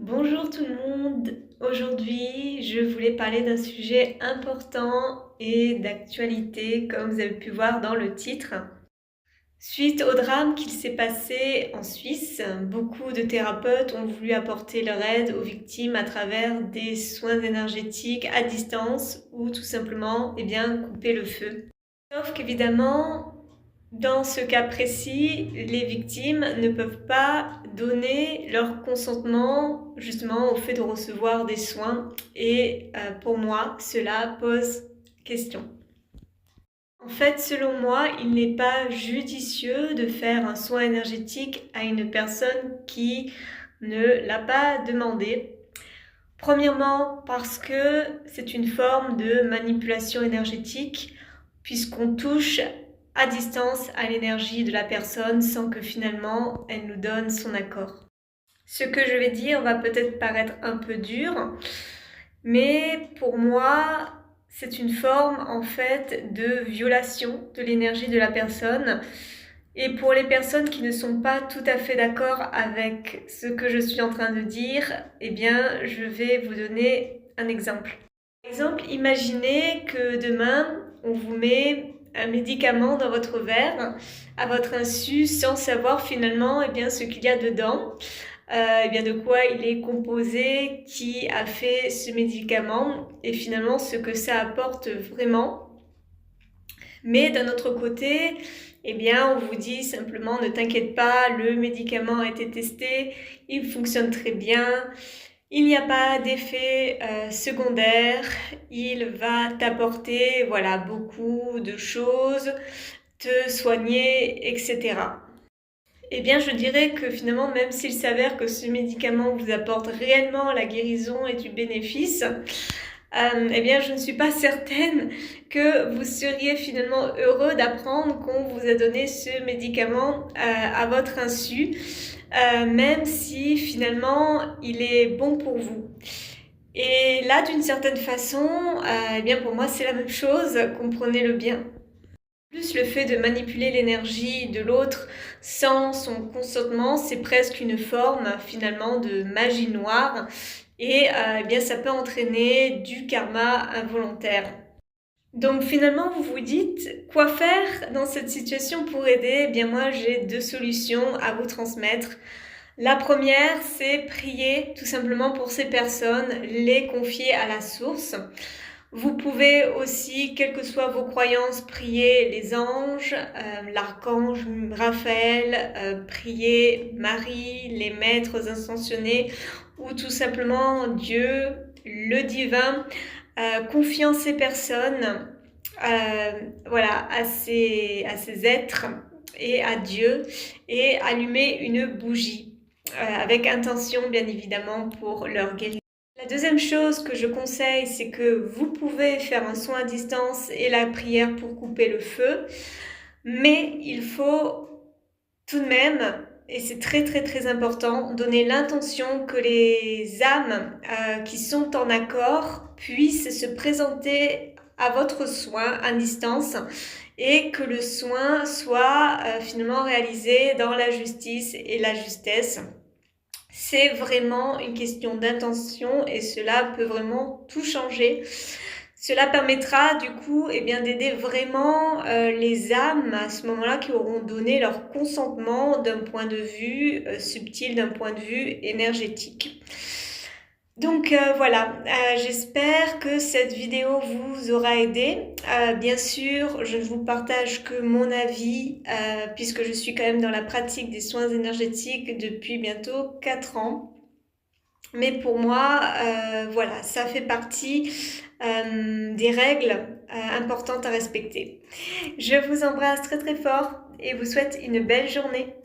Bonjour tout le monde. Aujourd'hui, je voulais parler d'un sujet important et d'actualité, comme vous avez pu voir dans le titre. Suite au drame qu'il s'est passé en Suisse, beaucoup de thérapeutes ont voulu apporter leur aide aux victimes à travers des soins énergétiques à distance ou tout simplement, couper le feu. Sauf qu'évidemment, dans ce cas précis, les victimes ne peuvent pas donner leur consentement justement au fait de recevoir des soins et pour moi, cela pose question. En fait, selon moi, il n'est pas judicieux de faire un soin énergétique à une personne qui ne l'a pas demandé. Premièrement, parce que c'est une forme de manipulation énergétique, puisqu'on touche à distance à l'énergie de la personne sans que finalement elle nous donne son accord. Ce que je vais dire va peut-être paraître un peu dur, mais pour moi, c'est une forme en fait de violation de l'énergie de la personne. Et pour les personnes qui ne sont pas tout à fait d'accord avec ce que je suis en train de dire, je vais vous donner un exemple. Par exemple, imaginez que demain, on vous met un médicament dans votre verre à votre insu sans savoir finalement ce qu'il y a dedans, de quoi il est composé, qui a fait ce médicament et finalement ce que ça apporte vraiment. Mais d'un autre côté, on vous dit simplement ne t'inquiète pas, le médicament a été testé, il fonctionne très bien. Il n'y a pas d'effet secondaire, il va t'apporter beaucoup de choses, te soigner, etc. Je dirais que finalement, même s'il s'avère que ce médicament vous apporte réellement la guérison et du bénéfice, je ne suis pas certaine que vous seriez finalement heureux d'apprendre qu'on vous a donné ce médicament à votre insu, même si finalement il est bon pour vous. Et là, d'une certaine façon, pour moi, c'est la même chose, comprenez-le bien. Plus le fait de manipuler l'énergie de l'autre sans son consentement, c'est presque une forme finalement de magie noire et ça peut entraîner du karma involontaire. Donc finalement, vous vous dites quoi faire dans cette situation pour aider? Moi, j'ai deux solutions à vous transmettre. La première, c'est prier tout simplement pour ces personnes, les confier à la source. Vous pouvez aussi, quelles que soient vos croyances, prier les anges, l'archange Raphaël, prier Marie, les maîtres ascensionnés ou tout simplement Dieu, le divin, confiant ces personnes à ces êtres et à Dieu et allumer une bougie avec intention bien évidemment pour leur guérison. La deuxième chose que je conseille, c'est que vous pouvez faire un soin à distance et la prière pour couper le feu, mais il faut tout de même, et c'est très très très important, donner l'intention que les âmes qui sont en accord puissent se présenter à votre soin à distance et que le soin soit finalement réalisé dans la justice et la justesse. C'est vraiment une question d'intention et cela peut vraiment tout changer. Cela permettra du coup d'aider vraiment les âmes à ce moment-là qui auront donné leur consentement d'un point de vue subtil, d'un point de vue énergétique. Donc j'espère que cette vidéo vous aura aidé. Bien sûr, je ne vous partage que mon avis puisque je suis quand même dans la pratique des soins énergétiques depuis bientôt 4 ans. Mais pour moi, ça fait partie des règles importantes à respecter. Je vous embrasse très très fort et vous souhaite une belle journée.